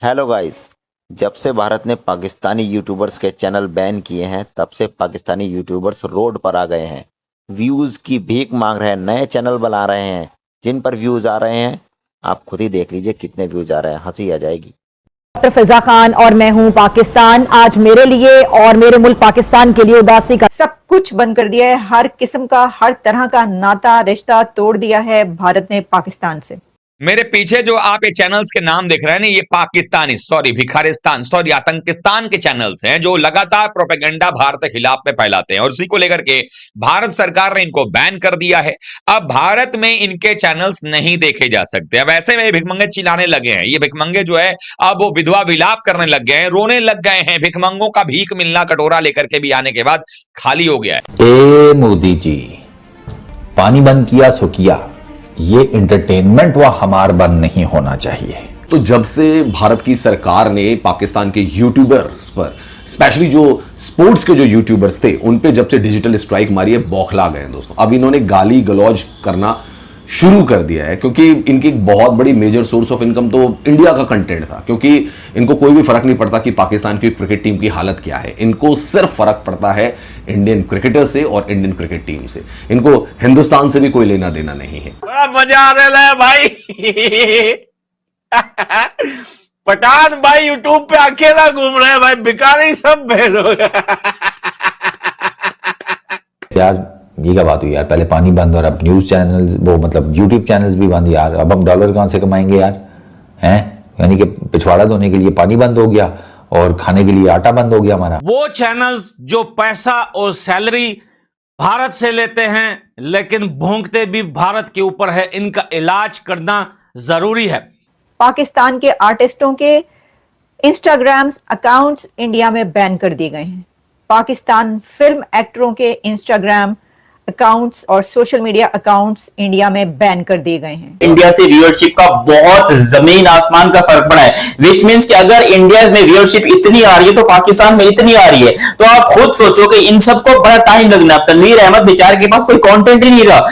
Hello guys. जब से भारत ने पाकिस्तानी यूट्यूबर्स के चैनल बैन किए हैं तब से पाकिस्तानी यूट्यूबर्स रोड पर आ गए हैं, व्यूज़ की भीख मांग रहे हैं, नए चैनल बना रहे हैं जिन पर व्यूज़ आ रहे हैं। आप खुद ही देख लीजिए कितने व्यूज़ आ रहे हैं, हंसी आ जाएगी। डॉक्टर फिजा खान और मैं हूं पाकिस्तान। आज मेरे लिए और मेरे मुल्क पाकिस्तान के लिए उदासी का सब कुछ बंद कर दिया है। हर किस्म का, हर तरह का नाता रिश्ता तोड़ दिया है भारत ने पाकिस्तान से। मेरे पीछे जो आप ये चैनल्स के नाम देख रहे हैं ना, ये पाकिस्तानी भिखारिस्तान आतंकिस्तान के चैनल्स हैं जो लगातार प्रोपेगेंडा भारत के खिलाफ में फैलाते हैं और उसी को लेकर के भारत सरकार ने इनको बैन कर दिया है। अब भारत में इनके चैनल्स नहीं देखे जा सकते। अब ऐसे में भिखमंगे चिल्लाने लगे हैं। ये भिखमंगे जो है अब वो विधवा विलाप करने लग गए हैं, रोने लग गए हैं। भिखमंगों का भीख मिलना कटोरा लेकर के भी आने के बाद खाली हो गया है। ए मोदी जी, पानी बंद किया सो किया, ये एंटरटेनमेंट व हमार बंद नहीं होना चाहिए। तो जब से भारत की सरकार ने पाकिस्तान के यूट्यूबर्स पर, स्पेशली जो स्पोर्ट्स के जो यूट्यूबर्स थे, उन पे जब से डिजिटल स्ट्राइक मारी है, बौखला गए हैं दोस्तों। अब इन्होंने गाली गलौज करना शुरू कर दिया है क्योंकि इनकी एक बहुत बड़ी मेजर सोर्स ऑफ इनकम तो इंडिया का कंटेंट था। क्योंकि इनको कोई भी फर्क नहीं पड़ता कि पाकिस्तान की क्रिकेट टीम की हालत क्या है, इनको सिर्फ फर्क पड़ता है इंडियन क्रिकेटर से और इंडियन क्रिकेट टीम से। इनको हिंदुस्तान से भी कोई लेना देना नहीं है। बड़ा मजा आ रहा है भाई। पठान भाई यूट्यूब पे अकेला घूम रहे हैं भाई, भिखारी सब भेज हो गए। यार ये क्या बात हुई यार, पहले पानी बंद और अब न्यूज चैनल्स, वो मतलब यूट्यूब चैनल्स भी बंद यार। अब हम डॉलर कहां से कमाएंगे यार, हैं? यानी कि पिछवाड़ा धोने के लिए पानी बंद हो गया और खाने के लिए आटा बंद हो गया हमारा। वो चैनल्स जो पैसा और सैलरी भारत से लेते हैं लेकिन भोंकते भी भारत के ऊपर है, इनका इलाज करना जरूरी है। पाकिस्तान के आर्टिस्टों के इंस्टाग्राम अकाउंट्स इंडिया में बैन कर दिए गए हैं। पाकिस्तान फिल्म एक्टरों के इंस्टाग्राम अकाउंट्स और सोशल मीडिया अकाउंट्स इंडिया में बैन कर दिए गए हैं। इंडिया से व्यूअरशिप का बहुत जमीन आसमान का फर्क पड़ा है। विच मींस कि अगर इंडिया में व्यूअरशिप इतनी आ रही है तो पाकिस्तान में इतनी आ रही है, तो आप खुद सोचो कि इन सबको बड़ा टाइम लगना। तनवीर अहमद बेचारे के पास कोई कंटेंट ही नहीं रहा।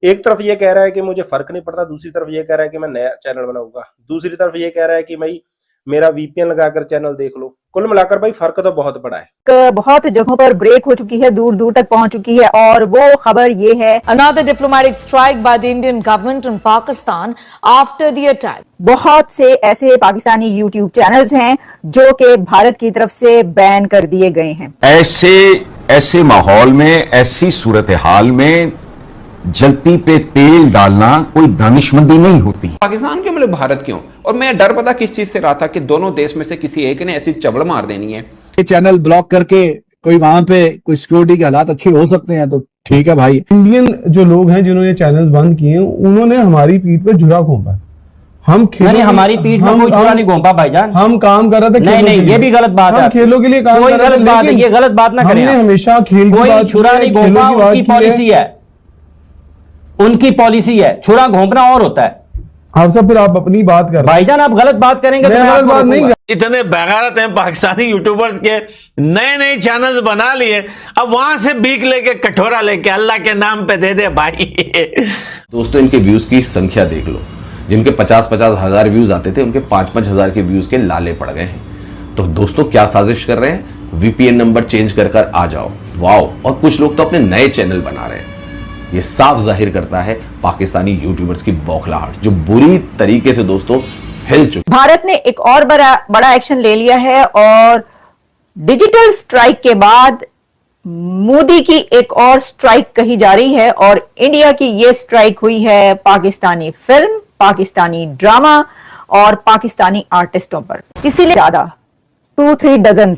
एक तरफ ये कह रहा है कि मुझे फर्क नहीं पड़ता, दूसरी तरफ ये कह रहा है कि मैं नया चैनल बनाऊंगा, दूसरी तरफ ये कह रहा है कि भाई मेरा वीपीएन लगाकर चैनल देख लो। कुल मिलाकर भाई फर्क तो बहुत बड़ा है। बहुत जगहों पर ब्रेक हो चुकी है, दूर दूर तक पहुंच चुकी है और वो खबर ये है, Another diplomatic strike by the Indian government on Pakistan after the attack. बहुत से ऐसे पाकिस्तानी यूट्यूब चैनल्स हैं जो कि भारत की तरफ से बैन कर दिए गए हैं। ऐसे माहौल में, ऐसी सूरत हाल में जलती पे तेल डालना कोई दानिशमंदी नहीं होती। पाकिस्तान क्यों मतलब भारत क्यों? और मैं डर पता किस चीज से रहा था कि दोनों देश में से किसी एक ने ऐसी चबड़ मार देनी है। ये चैनल ब्लॉक करके कोई वहां पे कोई सिक्योरिटी के हालात अच्छे हो सकते हैं तो ठीक है भाई। इंडियन जो लोग हैं जिन्होंने चैनल्स बंद किए, उन्होंने हमारी पीठ पे जुरा घोंपा। हम नहीं, हमारी पीठ में कोई छुरा नहीं घोंपा भाईजान। हम काम कर रहे थे। नहीं, ये भी गलत बात है। खेलों के लिए काम कोई गलत बात है, ये गलत बात ना करें। हमने हमेशा खेल की कोई छुरा नहीं घोंपा, उनकी पॉलिसी है, उनकी पॉलिसी है। छुरा घोंपना और होता है। आप सब फिर आप अपनी बात कर भाईजान, आप गलत बात करेंगे तो गलत बात नहीं। इतने बेगारत हैं पाकिस्तानी यूट्यूबर्स के, नए नए चैनल्स बना लिए, अब वहां से भीख लेके कटोरा लेके अल्लाह के नाम पे दे दे भाई। दोस्तों इनके व्यूज की संख्या देख लो, जिनके 50-50 हजार व्यूज आते थे उनके 5-5 हजार के व्यूज के लाले पड़ गए हैं। तो दोस्तों क्या साजिश कर रहे हैं? वीपीएन नंबर चेंज कर आ जाओ। वाओ। और कुछ लोग तो अपने नए चैनल बना रहे हैं। ये साफ जाहिर करता है पाकिस्तानी यूट्यूबर्स की बौखलाहट, जो बुरी तरीके से दोस्तों हिल चुकी। भारत ने एक और बड़ा एक्शन ले लिया है और डिजिटल स्ट्राइक के बाद मोदी की एक और स्ट्राइक कही जा रही है और इंडिया की ये स्ट्राइक हुई है पाकिस्तानी फिल्म, पाकिस्तानी ड्रामा और पाकिस्तानी आर्टिस्टों पर। इसीलिए ज्यादा 2-3 डजन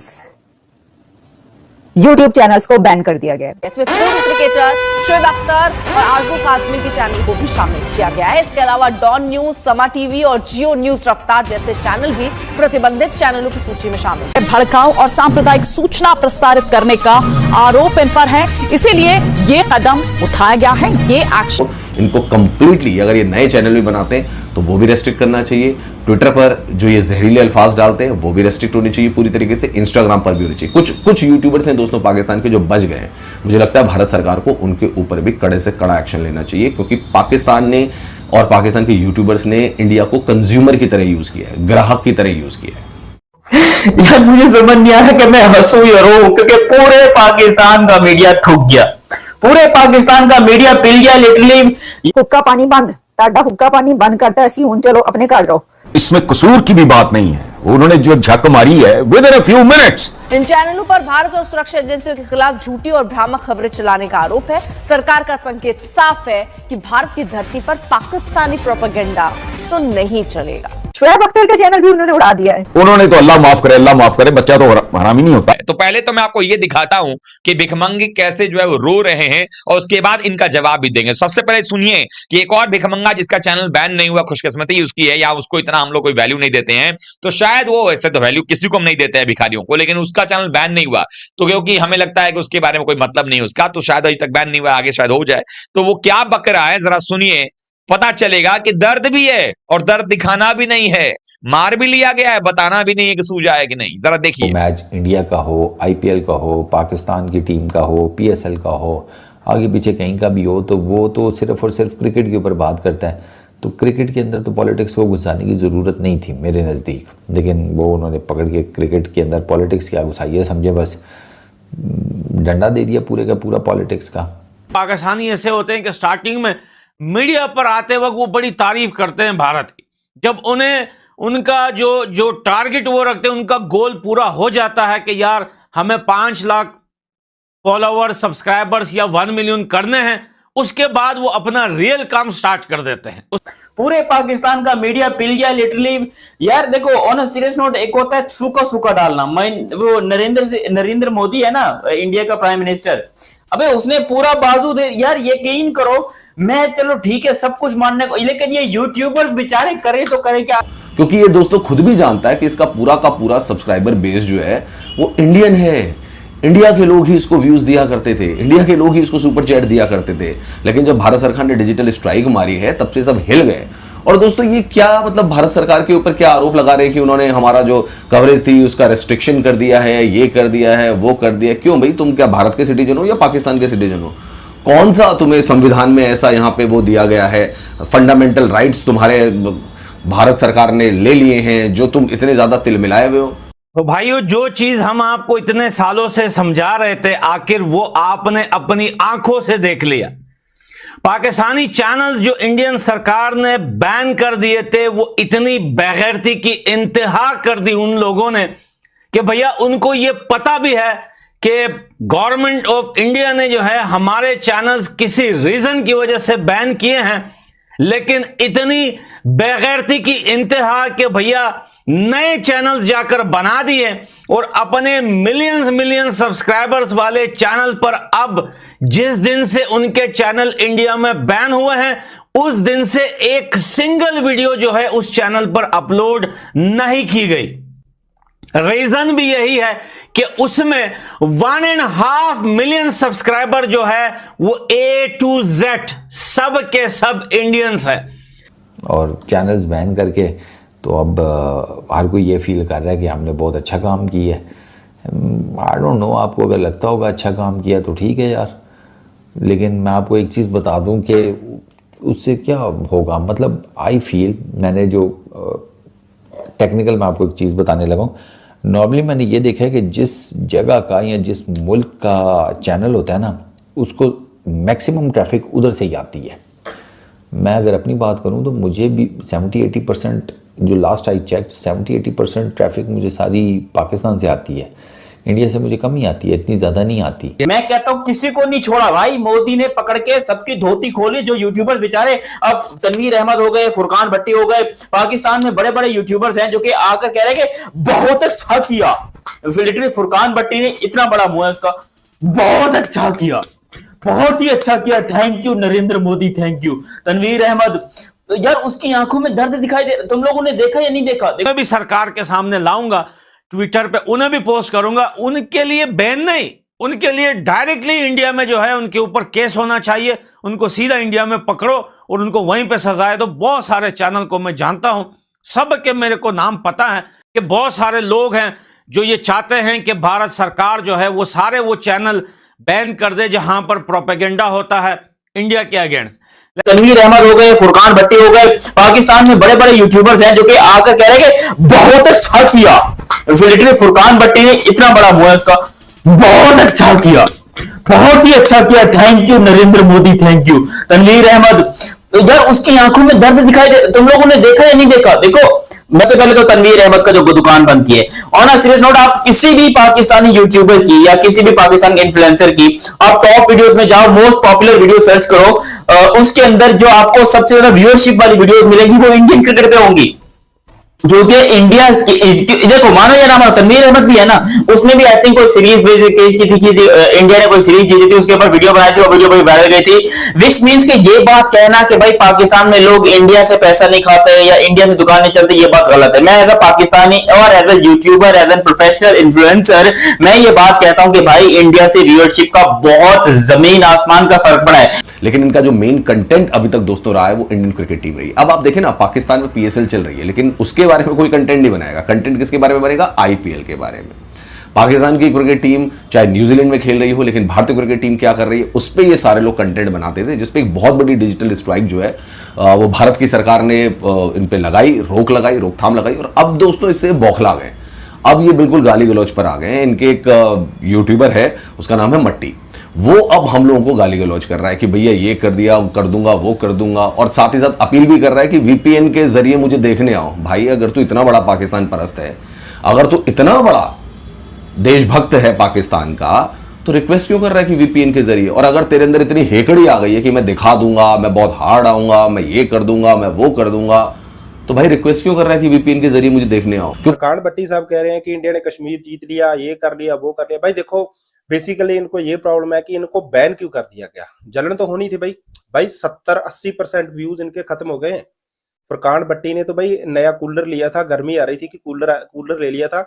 यूट्यूब चैनल्स को बैन कर दिया गया है। इसमें पूर्व क्रिकेटर शोएब अख्तर और आरजू कासमी के चैनल को भी शामिल किया गया है। इसके अलावा डॉन न्यूज, समा टीवी और जियो न्यूज रफ्तार जैसे चैनल भी प्रतिबंधित चैनलों की सूची में शामिल है। भड़काऊ और सांप्रदायिक सूचना प्रसारित करने का आरोप इन पर है, इसीलिए ये कदम उठाया गया है। ये एक्शन इनको कंप्लीटली, अगर ये नए चैनल भी बनाते हैं तो वो भी रेस्ट्रिक्ट करना चाहिए। ट्विटर पर जो ये जहरीले अल्फाज डालते हैं वो भी रेस्ट्रिक्ट होनी चाहिए पूरी तरीके से। इंस्टाग्राम पर भी होनी चाहिए। कुछ यूट्यूबर्स हैं दोस्तों पाकिस्तान के जो बच गए हैं। मुझे लगता है भारत सरकार को उनके ऊपर भी कड़े से कड़ा एक्शन लेना चाहिए, क्योंकि पाकिस्तान ने और पाकिस्तान के यूट्यूबर्स ने इंडिया को कंज्यूमर की तरह यूज किया है, ग्राहक की तरह यूज किया है। यार मुझे समझ नहीं आ रहा कि मैं हंसू या रो, क्योंकि पूरे पाकिस्तान का मीडिया ठुक गया, पूरे पाकिस्तान का मीडिया पिल गया लिटरली। हुक्का पानी बंद, ताड़ा हुक्का पानी बंद करता है, हुन चलो अपने घर रहो। इसमें कसूर की भी बात नहीं है, उन्होंने जो झक मारी है with in a few minutes. इन चैनलों पर भारत और सुरक्षा एजेंसियों के खिलाफ झूठी और भ्रामक खबरें चलाने का आरोप है। सरकार का संकेत साफ है कि भारत की धरती पर पाकिस्तानी प्रोपेगेंडा तो नहीं चलेगा। शोएब अख्तर का चैनल भी उन्होंने उड़ा दिया है। उन्होंने तो अल्लाह माफ करे, बच्चा तो हरामी नहीं होता। तो पहले तो मैं आपको ये दिखाता हूं कि भिखमंगे कैसे जो है वो रो रहे हैं और उसके बाद इनका जवाब भी देंगे। सबसे पहले सुनिए कि एक और भिखमंगा जिसका चैनल बैन नहीं हुआ, खुशकिस्मती उसकी है, या उसको इतना हम लोग कोई वैल्यू नहीं देते हैं, तो शायद वो ऐसे तो वैल्यू किसी को हम नहीं देते हैं भिखारियों को, लेकिन उसका चैनल बैन नहीं हुआ तो क्योंकि हमें लगता है कि उसके बारे में कोई मतलब नहीं उसका, तो शायद अभी तक बैन नहीं हुआ, आगे शायद हो जाए। तो वो क्या बक रहा है जरा सुनिए, पता चलेगा कि दर्द भी है और दर्द दिखाना भी नहीं है, मार भी लिया गया है, बताना भी नहीं है कि सूझा है कि नहीं। जरा देखिए, मैच इंडिया का हो, आईपीएल का हो, पाकिस्तान की टीम का हो, पीएसएल का हो, आगे पीछे कहीं का भी हो, तो वो तो सिर्फ और सिर्फ क्रिकेट के ऊपर बात करता है। तो क्रिकेट के अंदर तो पॉलिटिक्स को घुसाने की ज़रूरत नहीं थी मेरे नज़दीक, लेकिन वो उन्होंने पकड़ के क्रिकेट के अंदर पॉलिटिक्स क्या घुसाई है, समझे, बस डंडा दे दिया पूरे का पूरा पॉलिटिक्स का। पाकिस्तानी ऐसे होते हैं कि स्टार्टिंग में मीडिया पर आते वक्त वो बड़ी तारीफ करते हैं भारत की, जब उन्हें उनका जो टारगेट वो रखते हैं, उनका गोल पूरा हो जाता है कि यार हमें 5 लाख फॉलोअर्स, सब्सक्राइबर्स या 1 मिलियन करने हैं, उसके बाद वो अपना रियल काम स्टार्ट कर देते हैं। पूरे पाकिस्तान का मीडिया पिल गया लिटरली। यार देखो, ऑन अ सीरियस नोट, एक होता है सूखा सूखा डालना। वो नरेंद्र मोदी है ना, इंडिया का प्राइम मिनिस्टर, अबे उसने पूरा बाजू दे, यार यकीन करो, मैं चलो ठीक है सब कुछ मानने को, लेकिन ये यूट्यूबर्स बेचारे करे तो करे क्या। क्योंकि ये दोस्तों खुद भी जानता है कि इसका पूरा का पूरा सब्सक्राइबर बेस जो है वो इंडियन है, इंडिया के लोग ही इसको व्यूज दिया करते थे, इंडिया के लोग ही इसको सुपर चैट दिया करते थे। लेकिन जब भारत सरकार ने डिजिटल स्ट्राइक मारी है तब से सब हिल गए। और दोस्तों ये क्या मतलब भारत सरकार के ऊपर क्या आरोप लगा रहे हैं कि उन्होंने हमारा जो कवरेज थी उसका रेस्ट्रिक्शन कर दिया है, ये कर दिया है, वो कर दिया। क्यों भाई, तुम क्या भारत के सिटीजन हो या पाकिस्तान के सिटीजन हो? कौन सा तुम्हें संविधान में ऐसा यहाँ पे वो दिया गया है, फंडामेंटल राइट्स तुम्हारे भारत सरकार ने ले लिए हैं जो तुम इतने ज्यादा तिल मिलाए हुए हो? तो भाइयों, जो चीज हम आपको इतने सालों से समझा रहे थे, आखिर वो आपने अपनी आंखों से देख लिया। पाकिस्तानी चैनल्स जो इंडियन सरकार ने बैन कर दिए थे, वो इतनी बेगैरती की इंतहा कर दी उन लोगों ने कि भैया उनको ये पता भी है कि गवर्नमेंट ऑफ इंडिया ने जो है हमारे चैनल्स किसी रीजन की वजह से बैन किए हैं, लेकिन इतनी बेगैरती की इंतहा कि भैया नए चैनल्स जाकर बना दिए और अपने मिलियंस सब्सक्राइबर्स वाले चैनल पर अब जिस दिन से उनके चैनल इंडिया में बैन हुए हैं, उस दिन से एक सिंगल वीडियो जो है उस चैनल पर अपलोड नहीं की गई। रीजन भी यही है कि उसमें 1.5 मिलियन सब्सक्राइबर जो है वो A to Z सब के सब इंडियंस है। और चैनल्स बैन करके तो अब हर कोई ये फील कर रहा है कि हमने बहुत अच्छा काम किया है। आई डोंट नो, आपको अगर लगता होगा अच्छा काम किया तो ठीक है यार, लेकिन मैं आपको एक चीज़ बता दूं कि उससे क्या होगा। मतलब आई फील, मैंने जो टेक्निकल मैं आपको एक चीज़ बताने लगा हूँ। नॉर्मली मैंने ये देखा है कि जिस जगह का या जिस मुल्क का चैनल होता है ना, उसको मैक्सिमम ट्रैफिक उधर से ही आती है। मैं अगर अपनी बात करूं तो मुझे भी 70-80% जो लास्ट आई चेक 70-80% ट्रैफिक मुझे सारी पाकिस्तान से आती है, इंडिया से मुझे कम ही आती है, इतनी ज्यादा नहीं आती। मैं कहता हूँ किसी को नहीं छोड़ा भाई, मोदी ने पकड़ के सबकी धोती खोली। जो यूट्यूबर बेचारे, अब तनवीर अहमद हो गए, फुरकान भट्टी हो गए, पाकिस्तान में बड़े बड़े यूट्यूबर्स हैं जो कि आकर कह रहे हैं कि बहुत अच्छा किया। लिटरली फुरकान भट्टी ने, इतना बड़ा मुंह है उसका, बहुत अच्छा किया, बहुत ही अच्छा किया, thank you Narendra Modi, thank you. Tanveer Ahmed, तो यार उसकी आंखों में दर्द दिखाई दे, तुम लोगों ने देखा या नहीं देखा? मैं भी सरकार के सामने लाऊंगा, ट्विटर पे उन्हें भी पोस्ट करूंगा। उनके लिए बैन नहीं, उनके लिए डायरेक्टली इंडिया में जो है उनके ऊपर केस होना चाहिए, उनको सीधा इंडिया में पकड़ो और उनको वहीं पे सजाए दो। बहुत सारे चैनल को मैं जानता हूं, सब के मेरे को नाम पता है कि बहुत सारे लोग हैं जो ये चाहते हैं कि भारत सरकार जो है वो सारे वो चैनल बैन कर दे जहां पर प्रोपेगेंडा होता है। इंडिया के अगेंस्ट। तनवीर अहमद हो गए, फुरकान भट्टी हो गए, पाकिस्तान में बड़े बड़े यूट्यूबर्स हैं जो कि आकर कह रहे हैं कि बहुत अच्छा किया। लिटरली फुरकान भट्टी ने इतना बड़ा मुंह है उसका, बहुत अच्छा किया, बहुत ही अच्छा किया, thank you Narendra Modi, thank you. Tanveer Ahmed, यार उसकी आंखों में दर्द दिखाई दे, तुम लोगों ने देखा या नहीं देखा? देखो सबसे पहले तो तनवीर अहमद का जो दुकान बंद की है, ऑन अ सीरियस नोट, आप किसी भी पाकिस्तानी यूट्यूबर की या किसी भी पाकिस्तान के इन्फ्लुएंसर की आप टॉप वीडियोस में जाओ, मोस्ट पॉपुलर वीडियो सर्च करो, उसके अंदर जो आपको सबसे ज्यादा व्यूअरशिप वाली वीडियोस मिलेंगी वो इंडियन क्रिकेट पे होंगी, जो कि इंडिया देखो मानो या ना मानो, तनवीर अहमद भी है ना, उसने भी आई थिंक कोई सीरीज की थी, इंडिया ने कोई सीरीज जीती थी, उसके ऊपर वीडियो बनाई थी, वो वीडियो बड़ी वायरल गई थी। विच मींस कि ये बात कहना कि भाई पाकिस्तान में लोग इंडिया से पैसा नहीं खाते या इंडिया से दुकान नहीं चलती, ये बात गलत है। मैं एज अ पाकिस्तानी और as a YouTuber, as a professional influencer, मैं ये बात कहता हूं कि भाई इंडिया से व्यूअरशिप का बहुत जमीन आसमान का फर्क पड़ा है। लेकिन इनका जो मेन कंटेंट अभी तक दोस्तों रहा है वो इंडियन क्रिकेट टीम रही है। अब आप देखें ना, पाकिस्तान में पीएसएल चल रही है, लेकिन उसके बारे में कोई कंटेंट नहीं बनाएगा। कंटेंट किसके बारे में बनेगा? आईपीएल के बारे में। पाकिस्तान की क्रिकेट टीम चाहे न्यूजीलैंड में खेल रही हो, लेकिन भारतीय क्रिकेट टीम क्या कर रही है उस पर ये सारे लोग कंटेंट बनाते थे, जिसपे एक बहुत बड़ी डिजिटल स्ट्राइक जो है वो भारत की सरकार ने इन पे लगाई, रोकथाम लगाई, और अब दोस्तों इससे बौखला गए। अब ये बिल्कुल गाली गलौज पर आ गए हैं। इनके एक यूट्यूबर है, उसका नाम है मट्टी, वो अब हम लोगों को गाली गलौज कर रहा है कि भैया ये कर दिया, कर दूंगा, वो कर दूंगा, और साथ ही साथ अपील भी कर रहा है कि वीपीएन के जरिए मुझे देखने आओ। भाई अगर तू इतना बड़ा पाकिस्तान परस्त है, अगर तू इतना बड़ा देशभक्त है पाकिस्तान का, तो रिक्वेस्ट क्यों कर रहा है कि वीपीएन के जरिए? और अगर तेरे अंदर इतनी हेकड़ी आ गई है कि मैं दिखा दूंगा, मैं बहुत हार्ड आऊंगा, मैं ये कर दूंगा, मैं वो कर दूंगा, तो भाई रिक्वेस्ट क्यों कर रहा है कि वीपीएन के जरिए मुझे देखने आओ? फुरकान भट्टी साहब कह रहे हैं कि इंडिया ने कश्मीर जीत लिया, ये कर लिया, वो कर लिया। भाई देखो, बेसिकली इनको ये प्रॉब्लम है कि इनको बैन क्यों कर दिया गया? जलन तो होनी थी भाई 70-80% व्यूज इनके खत्म हो गए हैं। फुरकान भट्टी ने तो भाई नया कूलर लिया था, गर्मी आ रही थी कि कूलर ले लिया था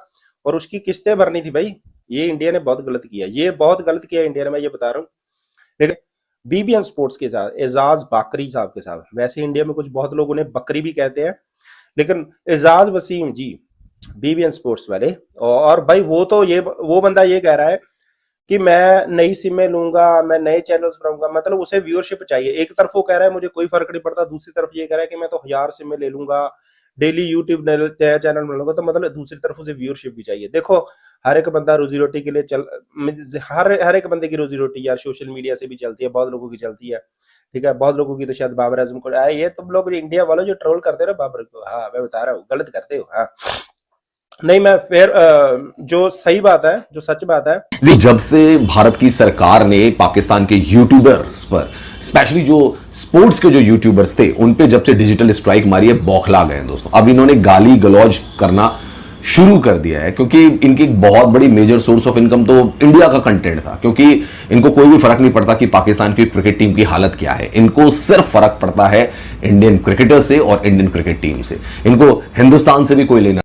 और उसकी किस्तें भरनी थी। भाई ये इंडिया ने बहुत गलत किया, ये बहुत गलत किया इंडिया ने, मैं ये बता रहा हूँ। लेकिन बीबीएन स्पोर्ट्स के साथ एजाज बाकरी साहब के साथ, वैसे इंडिया में कुछ बहुत लोग उन्हें बकरी भी कहते हैं, लेकिन एजाज वसीम जी बीबीएन स्पोर्ट्स वाले, और भाई वो बंदा ये कह रहा है कि मैं नई सिमें लूंगा, मैं नए चैनल्स बनाऊंगा, मतलब उसे व्यूअरशिप चाहिए। एक तरफ वो कह रहा है मुझे कोई फर्क नहीं पड़ता, दूसरी तरफ ये कह रहा है कि मैं तो 1000 सिमें ले लूंगा, डेली यूट्यूब नया चैनल बना लूंगा, तो मतलब दूसरी तरफ उसे व्यूअरशिप भी चाहिए। देखो हर एक बंदा रोजी रोटी के लिए हर एक बंदे की रोजी रोटी यार सोशल मीडिया से भी चलती है, बहुत लोगों की चलती है, ठीक है। बहुत लोगों की तो शायद बाबर आजम को ये तुम लोग इंडिया वालों जो ट्रोल करते हो बाबर को, हाँ मैं बता रहा हूँ गलत करते हो। हाँ नहीं, मैं फिर जो सही बात है, जो सच बात है, जब से भारत की सरकार ने पाकिस्तान के यूट्यूबर्स पर, स्पेशली जो स्पोर्ट्स के जो यूट्यूबर्स थे उन पे जब से डिजिटल स्ट्राइक मारी है, बौखला गए हैं दोस्तों। अब इन्होंने गाली गलौज करना शुरू कर दिया है, क्योंकि इनकी एक बहुत बड़ी मेजर सोर्स ऑफ इनकम तो इंडिया का कंटेंट था, क्योंकि इनको कोई भी फर्क नहीं पड़ता कि पाकिस्तान की क्रिकेट टीम की हालत क्या है। इनको सिर्फ फर्क पड़ता है इंडियन क्रिकेटर से और इंडियन क्रिकेट टीम से। इनको हिंदुस्तान से भी कोई लेना